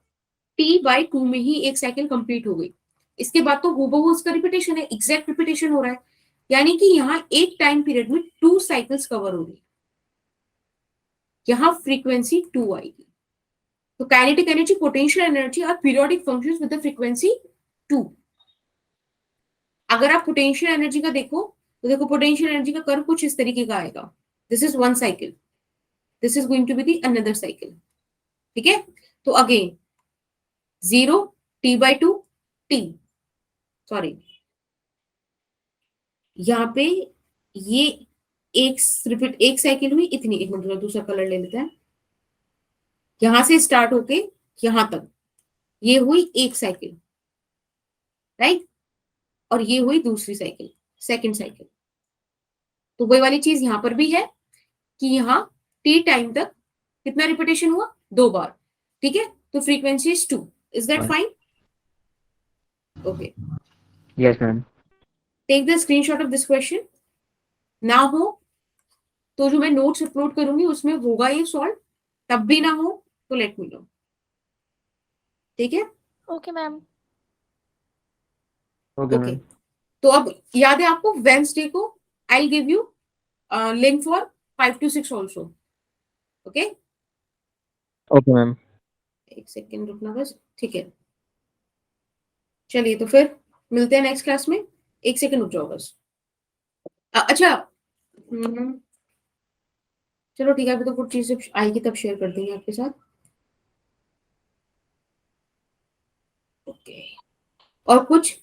t/2 में ही एक साइकिल कंप्लीट हो गई। इसके बाद तो हूबहू उसका रिपीटेशन है, एग्जैक्ट रिपीटेशन हो रहा है, यानी कि यहाँ एक टाइम पीरियड में 2 साइकिल्स कवर हो रही, यहाँ फ्रीक्वेंसी 2 आएगी। तो काइनेटिक एनर्जी, पोटेंशियल एनर्जी और periodic functions with the frequency 2। अगर आप पोटेंशियल एनर्जी का देखो तो देखो पोटेंशियल एनर्जी का कर्व कुछ इस तरीके का आएगा, this is one cycle, this is going to be the another cycle, ठीक है। तो अगेन 0 t/2 t, सॉरी यहाँ पे ये एक साइकिल हुई इतनी, एक मिनट दूसरा कलर ले लेते हैं, यहां से स्टार्ट होके यहां तक ये हुई एक साइकिल, राइट, और ये हुई दूसरी साइकिल, सेकंड साइकिल। तो वही वाली चीज यहां पर भी है कि यहाँ t टाइम तक कितना रिपीटेशन हुआ 2 बार, ठीक है। तो frequency is 2। Is that fine? Okay,
Yes, ma'am.
Take the screenshot of this question. ना हो तो जो मैं नोट्स अपलोड करूंगी उसमें होगा ये सॉल्व, तब भी ना हो तो लेट मी नो, ठीक है।
Okay ma'am.
Okay,
okay
ma'am.
तो अब याद है आपको वेंसडे को I give you link for 5 to 6 also, okay.
Okay, ma'am.
एक सेकेंड रुकना बस, ठीक है। चलिए तो फिर मिलते हैं नेक्स्ट क्लास में, एक सेकेंड रुक जाओ बस। अच्छा चलो ठीक है, अभी तो कुछ चीजें आएगी तब शेयर कर देंगे आपके साथ। ओके, और कुछ